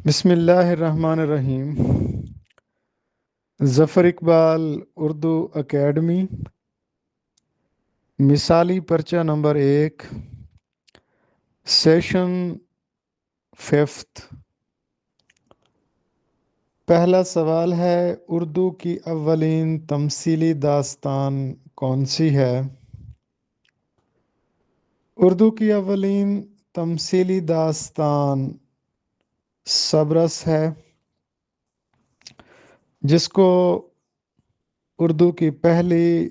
بسم اللہ الرحمن الرحیم۔ ظفر اقبال اردو اکیڈمی، مثالی پرچہ نمبر 1، سیشن 5۔ پہلا سوال ہے، اردو کی اولین تمثیلی داستان کون سی ہے؟ اردو کی اولین تمثیلی داستان صبرس ہے، جس کو اردو کی پہلی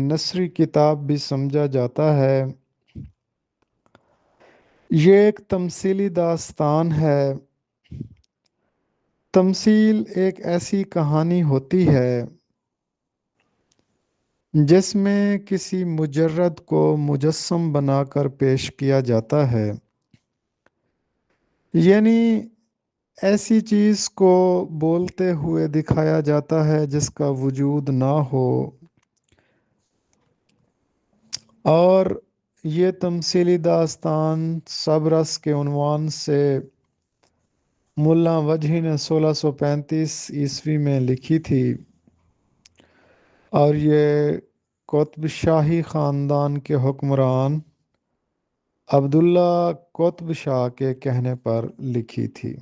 نثری کتاب بھی سمجھا جاتا ہے۔ یہ ایک تمثیلی داستان ہے۔ تمثیل ایک ایسی کہانی ہوتی ہے جس میں کسی مجرد کو مجسم بنا کر پیش کیا جاتا ہے، یعنی ایسی چیز کو بولتے ہوئے دکھایا جاتا ہے جس کا وجود نہ ہو، اور یہ تمثیلی داستان صبرس کے عنوان سے ملا وجہی نے 1635 میں لکھی تھی، اور یہ قطب شاہی خاندان کے حکمران عبداللہ قطب شاہ کے کہنے پر لکھی تھی۔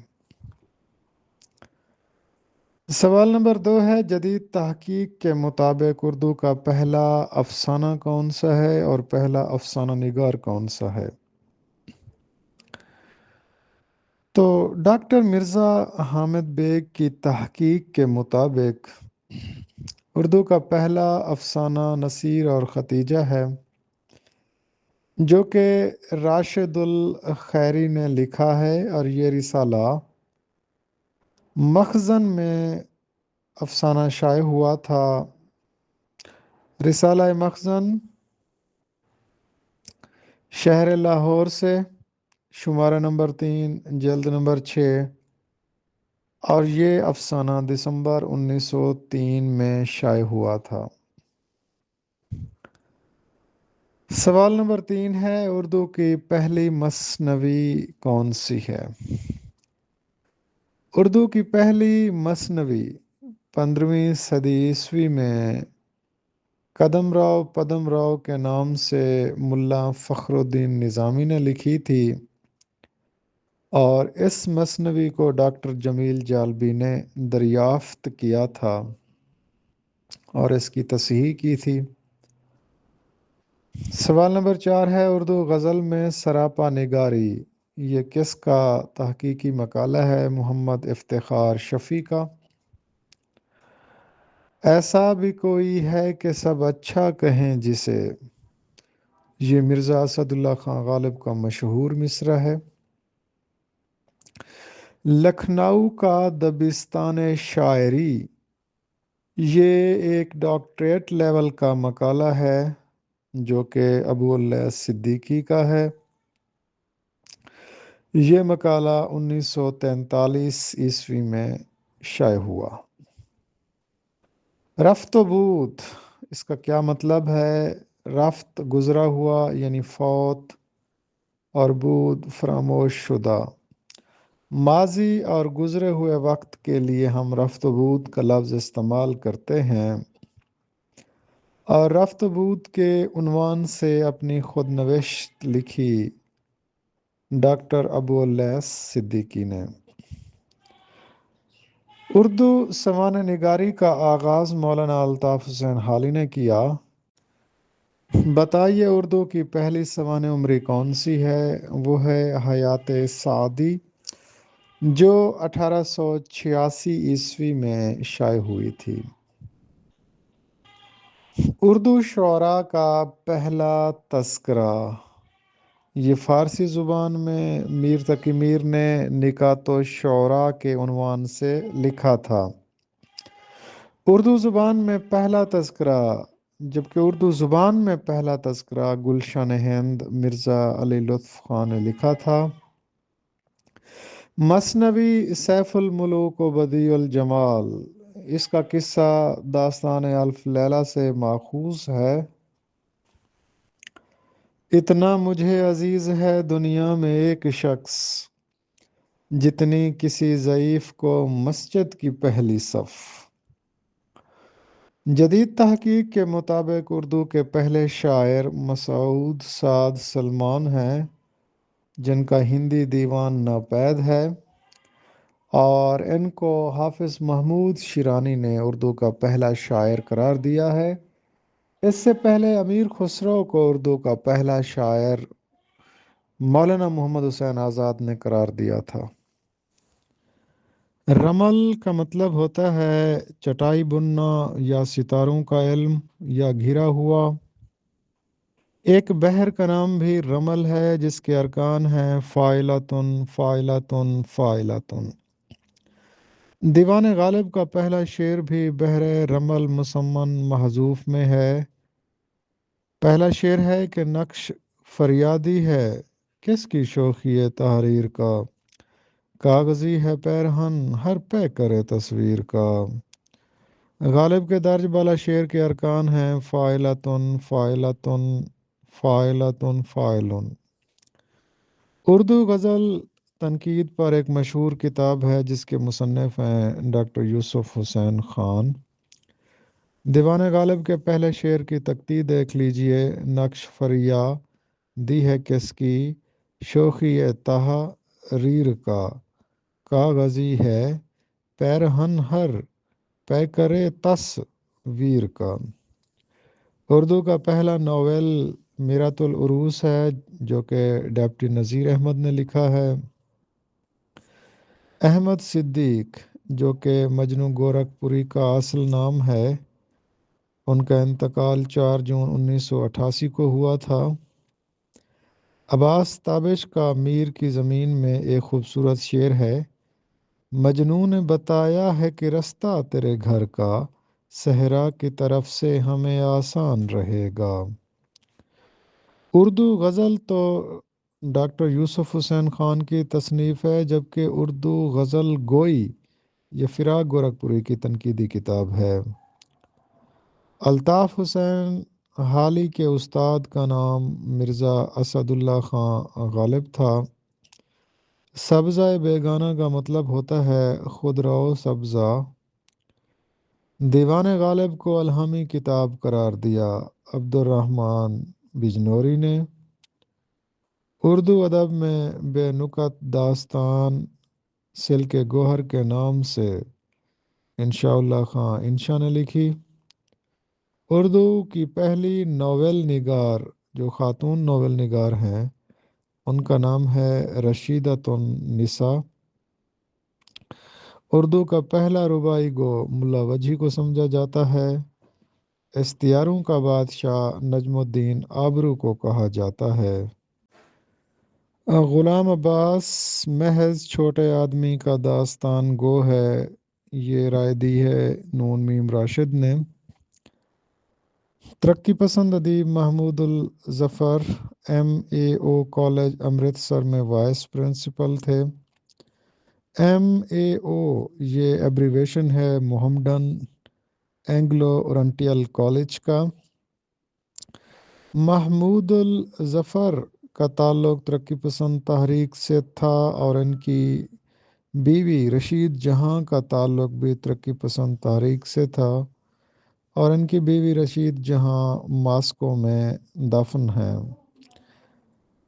سوال نمبر 2 ہے، جدید تحقیق کے مطابق اردو کا پہلا افسانہ کون سا ہے اور پہلا افسانہ نگار کون سا ہے؟ تو ڈاکٹر مرزا حامد بیگ کی تحقیق کے مطابق اردو کا پہلا افسانہ نصیر اور ختیجہ ہے، جو کہ راشد الخیری نے لکھا ہے، اور یہ رسالہ مخزن میں افسانہ شائع ہوا تھا۔ رسالہ مخزن شہر لاہور سے، شمارہ نمبر 3، جلد نمبر 6، اور یہ افسانہ دسمبر 1903 میں شائع ہوا تھا۔ سوال نمبر 3 ہے، اردو کی پہلی مثنوی کون سی ہے؟ اردو کی پہلی مثنوی 15ویں صدی عیسوی میں قدم راؤ پدم راؤ کے نام سے ملا فخر الدین نظامی نے لکھی تھی، اور اس مثنوی کو ڈاکٹر جمیل جالبی نے دریافت کیا تھا اور اس کی تصحیح کی تھی۔ سوال نمبر 4 ہے، اردو غزل میں سراپا نگاری، یہ کس کا تحقیقی مقالہ ہے؟ محمد افتخار شفیع کا۔ ایسا بھی کوئی ہے کہ سب اچھا کہیں جسے، یہ مرزا اسد اللہ خان غالب کا مشہور مصرع ہے۔ لکھنؤ کا دبستان شاعری، یہ ایک ڈاکٹریٹ لیول کا مقالہ ہے جو کہ ابو اللہ صدیقی کا ہے۔ یہ مقالہ 1943 عیسوی میں شائع ہوا۔ رفت و بود، اس کا کیا مطلب ہے؟ رفت گزرا ہوا یعنی فوت، اور بود فراموش شدہ۔ ماضی اور گزرے ہوئے وقت کے لیے ہم رفت و بود کا لفظ استعمال کرتے ہیں، اور رفت و بود کے عنوان سے اپنی خود نوشت لکھی ڈاکٹر ابو اللہ صدیقی نے۔ اردو سوانح نگاری کا آغاز مولانا الطاف حسین حالی نے کیا۔ بتائیے اردو کی پہلی سوانح عمری کون سی ہے؟ وہ ہے حیات سعدی، جو 1886 عیسوی میں شائع ہوئی تھی۔ اردو شعراء کا پہلا تذکرہ، یہ فارسی زبان میں میر تقی میر نے نکات الشعراء کے عنوان سے لکھا تھا۔ اردو زبان میں پہلا تذکرہ، جبکہ اردو زبان میں پہلا تذکرہ گلشن ہند مرزا علی لطف خان نے لکھا تھا۔ مثنوی سیف الملوک و بدیع الجمال، اس کا قصہ داستان الف لیلہ سے ماخوذ ہے۔ اتنا مجھے عزیز ہے دنیا میں ایک شخص، جتنی کسی ضعیف کو مسجد کی پہلی صف۔ جدید تحقیق کے مطابق اردو کے پہلے شاعر مسعود سعد سلمان ہیں، جن کا ہندی دیوان ناپید ہے، اور ان کو حافظ محمود شیرانی نے اردو کا پہلا شاعر قرار دیا ہے۔ اس سے پہلے امیر خسرو کو اردو کا پہلا شاعر مولانا محمد حسین آزاد نے قرار دیا تھا۔ رمل کا مطلب ہوتا ہے چٹائی بننا یا ستاروں کا علم یا گھرا ہوا۔ ایک بحر کا نام بھی رمل ہے، جس کے ارکان ہیں فاعلتن فاعلتن فاعلتن۔ دیوان غالب کا پہلا شعر بھی بحر رمل مسمن محذوف میں ہے۔ پہلا شعر ہے کہ نقش فریادی ہے کس کی شوخی تحریر کا، کاغذی ہے پیرہن ہر پہ کرے تصویر کا۔ غالب کے درج بالا شعر کے ارکان ہیں فاعلتن فاعلتن فاعلتن فاعلن۔ اردو غزل تنقید پر ایک مشہور کتاب ہے جس کے مصنف ہیں ڈاکٹر یوسف حسین خان۔ دیوان غالب کے پہلے شعر کی تقدید دیکھ لیجئے۔ نقش فریادی ہے کس کی، شوخی تحریر کا، کاغذی ہے پیرہن ہر پہ کرے تصویر کا۔ اردو کا پہلا ناول میرات العروس ہے، جو کہ ڈپٹی نذیر احمد نے لکھا ہے۔ احمد صدیق، جو کہ مجنوں گورکھپوری کا اصل نام ہے، ان کا انتقال 4 جون 1988 کو ہوا تھا۔ عباس تابش کا میر کی زمین میں ایک خوبصورت شعر ہے، مجنوں نے بتایا ہے کہ رستہ تیرے گھر کا، صحرا کی طرف سے ہمیں آسان رہے گا۔ اردو غزل تو ڈاکٹر یوسف حسین خان کی تصنیف ہے، جبکہ اردو غزل گوئی یہ فراق گورکھپوری کی تنقیدی کتاب ہے۔ الطاف حسین حالی کے استاد کا نام مرزا اسد اللہ خان غالب تھا۔ سبزہ بیگانہ کا مطلب ہوتا ہے خود رو سبزہ۔ دیوان غالب کو الہامی کتاب قرار دیا عبدالرحمن بجنوری نے۔ اردو ادب میں بے نکت داستان سلک گوہر کے نام سے انشاء اللہ خان انشا نے لکھی۔ اردو کی پہلی ناول نگار جو خاتون ناول نگار ہیں، ان کا نام ہے رشیدۃ النساء۔ اردو کا پہلا رباعی گو ملا وجہی کو سمجھا جاتا ہے۔ استعاروں کا بادشاہ نجم الدین آبرو کو کہا جاتا ہے۔ غلام عباس محض چھوٹے آدمی کا داستان گو ہے، یہ رائے دی ہے نون میم راشد نے۔ ترقی پسند ادیب محمود الظفر MAO کالج امرتسر میں وائس پرنسپل تھے۔ MAO یہ ایبریویشن ہے محمڈن اینگلو اورینٹل کالج کا۔ محمود الظفر کا تعلق ترقی پسند تحریک سے تھا، اور ان کی بیوی رشید جہاں کا تعلق بھی ترقی پسند تحریک سے تھا، اور ان کی بیوی رشید جہاں ماسکو میں دفن ہیں۔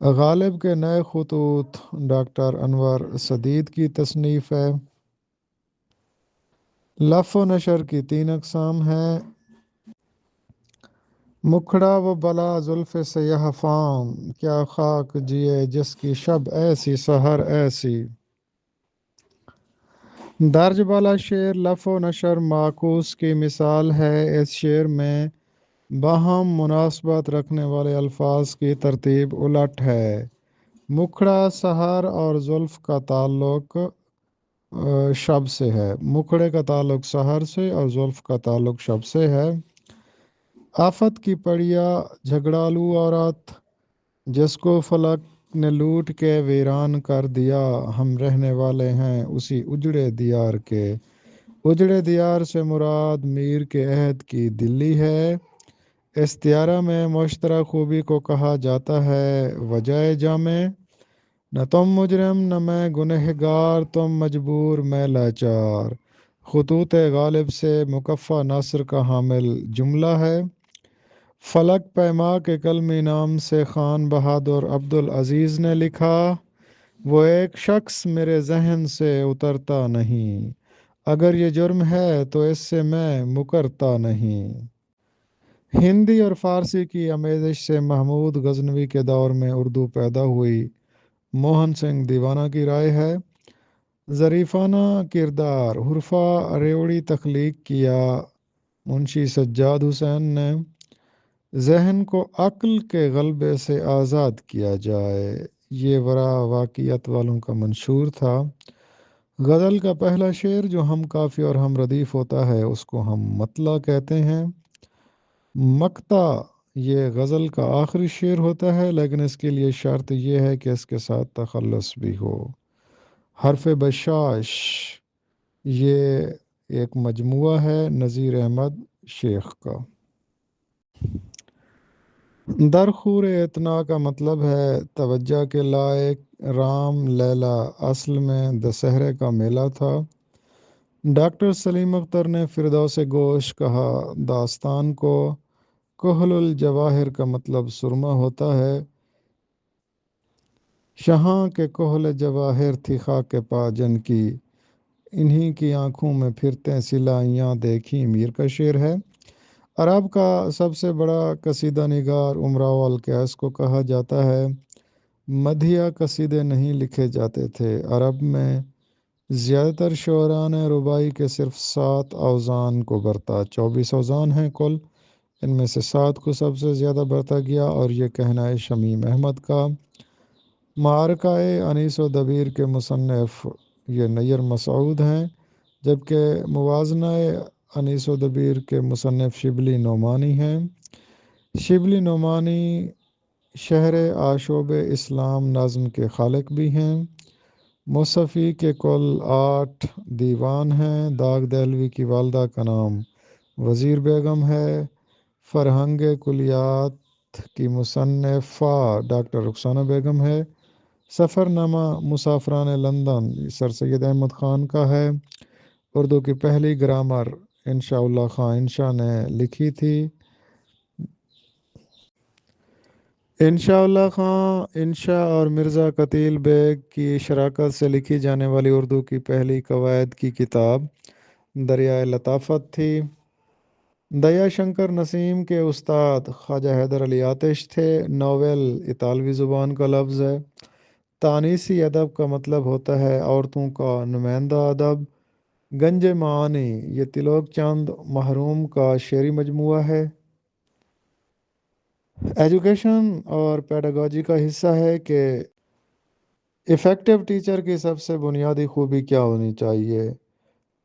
غالب کے نئے خطوط ڈاکٹر انور سدید کی تصنیف ہے۔ لف و نشر کی 3 اقسام ہیں۔ مکھڑا و بلا زلف سیاہ فام، کیا خاک جیے جس کی شب ایسی سحر ایسی۔ درج بالا شعر لف و نشر معکوس کی مثال ہے۔ اس شعر میں باہم مناسبت رکھنے والے الفاظ کی ترتیب الٹ ہے۔ مکھڑا سحر اور زلف کا تعلق شب سے ہے۔ مکھڑے کا تعلق سحر سے اور زلف کا تعلق شب سے ہے۔ آفت کی پڑیا جھگڑالو عورت، جس کو فلک نے لوٹ کے ویران کر دیا، ہم رہنے والے ہیں اسی اجڑے دیار کے۔ اجڑے دیار سے مراد میر کے عہد کی دلی ہے۔ استعارہ میں مشترک خوبی کو کہا جاتا ہے وجہ جامع۔ نہ تم مجرم نہ میں گنہگار، تم مجبور میں لاچار۔ خطوط غالب سے مکفہ ناصر کا حامل جملہ ہے۔ فلک پیما کے قلمی نام سے خان بہادر عبدالعزیز نے لکھا، وہ ایک شخص میرے ذہن سے اترتا نہیں، اگر یہ جرم ہے تو اس سے میں مکرتا نہیں۔ ہندی اور فارسی کی آمیزش سے محمود غزنوی کے دور میں اردو پیدا ہوئی، موہن سنگھ دیوانہ کی رائے ہے۔ ظریفانہ کردار حرفہ ریوڑی تخلیق کیا منشی سجاد حسین نے۔ ذہن کو عقل کے غلبے سے آزاد کیا جائے، یہ ورا واقعیت والوں کا منشور تھا۔ غزل کا پہلا شعر جو ہم کافی اور ہم ردیف ہوتا ہے اس کو ہم مطلع کہتے ہیں۔ مقطع یہ غزل کا آخری شعر ہوتا ہے، لیکن اس کے لیے شرط یہ ہے کہ اس کے ساتھ تخلص بھی ہو۔ حرف بشاش یہ ایک مجموعہ ہے نذیر احمد شیخ کا۔ درخور اتنا کا مطلب ہے توجہ کے لائق۔ رام لیلا اصل میں دسہرے کا میلہ تھا۔ ڈاکٹر سلیم اختر نے فردوس گوش کہا داستان کو۔ کحل الجواہر کا مطلب سرما ہوتا ہے۔ شہاں کے کحل جواہر تھی خاک پا جن کی، انہی کی آنکھوں میں پھرتے سلائیاں دیکھیں میر کا شعر ہے۔ عرب کا سب سے بڑا قصیدہ نگار امراء القیس کو کہا جاتا ہے۔ مدحیہ قصیدے نہیں لکھے جاتے تھے عرب میں۔ زیادہ تر شعراء نے رباعی کے صرف 7 اوزان کو برتا۔ 24 اوزان ہیں کل، ان میں سے 7 کو سب سے زیادہ برتا گیا، اور یہ کہنا ہے شمیم احمد کا۔ معرکہ انیس و دبیر کے مصنف یہ نیر مسعود ہیں، جبکہ موازنہ انیس و دبیر کے مصنف شبلی نعمانی ہیں۔ شبلی نعمانی شہر آشوب اسلام نظم کے خالق بھی ہیں۔ مصفی کے کل 8 دیوان ہیں۔ داغ دہلوی کی والدہ کا نام وزیر بیگم ہے۔ فرہنگ کلیات کی مصنفہ ڈاکٹر رخسانہ بیگم ہے۔ سفر نامہ مسافران لندن سر سید احمد خان کا ہے۔ اردو کی پہلی گرامر انشاء اللہ خان انشاء نے لکھی تھی۔ انشاء اللہ خان انشاء اور مرزا قتیل بیگ کی شراکت سے لکھی جانے والی اردو کی پہلی قواعد کی کتاب دریائے لطافت تھی۔ دیا شنکر نسیم کے استاد خواجہ حیدر علی آتش تھے۔ ناول اطالوی زبان کا لفظ ہے۔ تانیسی ادب کا مطلب ہوتا ہے عورتوں کا نمائندہ ادب۔ گنج معانی یہ تلوک چند محروم کا شعری مجموعہ ہے۔ ایجوکیشن اور پیڈاگوجی کا حصہ ہے کہ افیکٹو ٹیچر کی سب سے بنیادی خوبی کیا ہونی چاہیے؟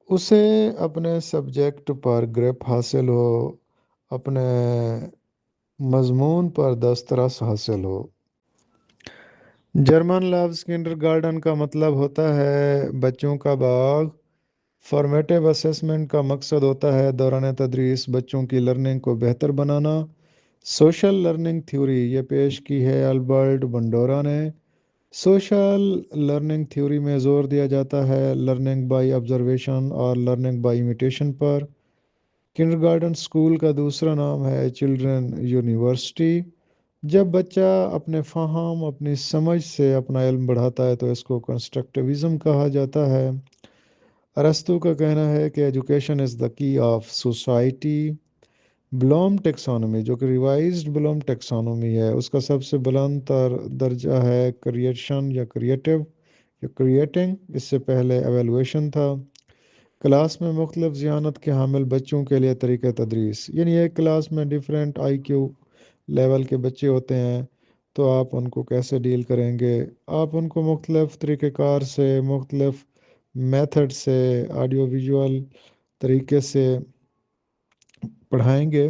اسے اپنے سبجیکٹ پر گرپ حاصل ہو، اپنے مضمون پر دسترس حاصل ہو۔ جرمن لفظ کنڈرگارٹن کا مطلب ہوتا ہے بچوں کا باغ۔ فارمیٹیو اسیسمنٹ کا مقصد ہوتا ہے دوران تدریس بچوں کی لرننگ کو بہتر بنانا۔ سوشل لرننگ تھیوری یہ پیش کی ہے البرٹ بنڈورا نے۔ سوشل لرننگ تھیوری میں زور دیا جاتا ہے لرننگ بائی آبزرویشن اور learning by imitation per. Kindergarten school کا دوسرا نام ہے چلڈرن یونیورسٹی۔ جب بچہ اپنے فہم اپنی سمجھ سے اپنا علم بڑھاتا ہے تو اس کو کنسٹرکٹیوزم کہا جاتا ہے۔ ارسطو کا کہنا ہے کہ ایجوکیشن از دا کی آف سوسائٹی۔ بلوم ٹیکسانومی جو کہ ریوائزڈ بلوم ٹیکسانومی ہے، اس کا سب سے بلند تر درجہ ہے کریشن یا کریٹو یا کریٹنگ، اس سے پہلے ایویلویشن تھا۔ کلاس میں مختلف ذہانت کے حامل بچوں کے لیے طریقہ تدریس، یعنی ایک کلاس میں ڈیفرنٹ آئی کیو لیول کے بچے ہوتے ہیں تو آپ ان کو کیسے ڈیل کریں گے؟ آپ ان کو مختلف طریقہ کار سے، مختلف میتھڈ سے، آڈیو ویژول طریقے سے پڑھائیں گے۔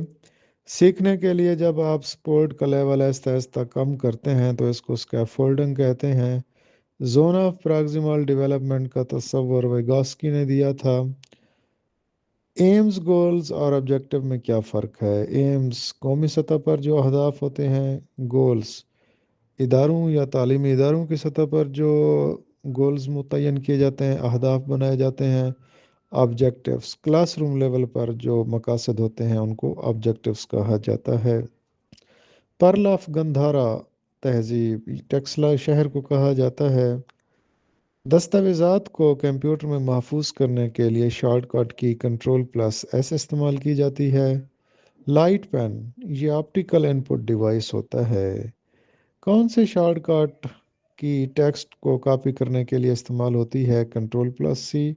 سیکھنے کے لیے جب آپ سپورٹ کا لیول آہستہ آہستہ کم کرتے ہیں تو اس کو اسکیفولڈنگ کہتے ہیں۔ زون آف پراکسیمل ڈیولپمنٹ کا تصور ویگاسکی نے دیا تھا۔ ایمز، گولز اور آبجیکٹو میں کیا فرق ہے؟ ایمز قومی سطح پر جو اہداف ہوتے ہیں، گولز اداروں یا تعلیمی اداروں کی سطح پر جو گولز متعین کیے جاتے ہیں، اہداف بنائے جاتے ہیں، آبجیکٹیوز۔ کلاس روم لیول پر جو مقاصد ہوتے ہیں ان کو آبجیکٹیوز کہا جاتا ہے۔ پرل آف گندھارا تہذیب ٹیکسلا شہر کو کہا جاتا ہے۔ دستاویزات کو کمپیوٹر میں محفوظ کرنے کے لیے شارٹ کٹ کی کنٹرول+S استعمال کی جاتی ہے۔ لائٹ پین یہ آپٹیکل ان پٹ ڈیوائس ہوتا ہے۔ کون سے شارٹ کٹ کی ٹیکسٹ کو کاپی کرنے کے لیے استعمال ہوتی ہے؟ کنٹرول+C۔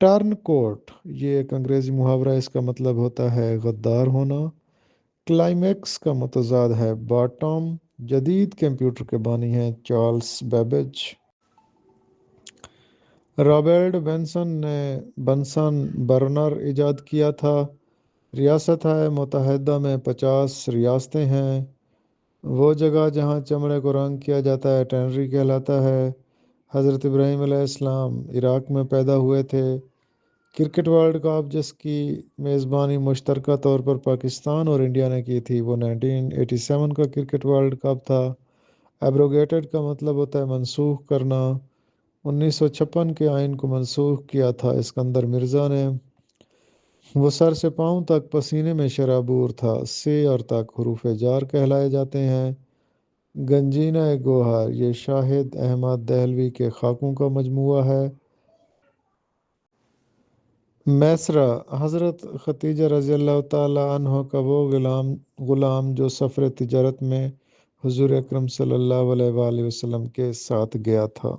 ٹرن کوٹ یہ ایک انگریزی محاورہ، اس کا مطلب ہوتا ہے غدار ہونا۔ کلائمیکس کا متضاد ہے باٹم۔ جدید کمپیوٹر کے بانی ہیں چارلز بیبیج۔ رابرٹ بنسن برنر ایجاد کیا تھا۔ ریاست متحدہ میں 50 ریاستیں ہیں۔ وہ جگہ جہاں چمڑے کو رنگ کیا جاتا ہے ٹینری کہلاتا ہے۔ حضرت ابراہیم علیہ السلام عراق میں پیدا ہوئے تھے۔ کرکٹ ورلڈ کپ جس کی میزبانی مشترکہ طور پر پاکستان اور انڈیا نے کی تھی وہ 1987 کا کرکٹ ورلڈ کپ تھا۔ ایبروگیٹڈ کا مطلب ہوتا ہے منسوخ کرنا۔ 1956 کے آئین کو منسوخ کیا تھا اسکندر مرزا نے۔ وہ سر سے پاؤں تک پسینے میں شرابور تھا۔ سے اور تک حروف جار کہلائے جاتے ہیں۔ گنجینہ گوہر یہ شاہد احمد دہلوی کے خاکوں کا مجموعہ ہے۔ میسرہ حضرت ختیجہ رضی اللہ تعالیٰ عنہ کا وہ غلام جو سفر تجارت میں حضور اکرم صلی اللہ علیہ وآلہ وسلم کے ساتھ گیا تھا۔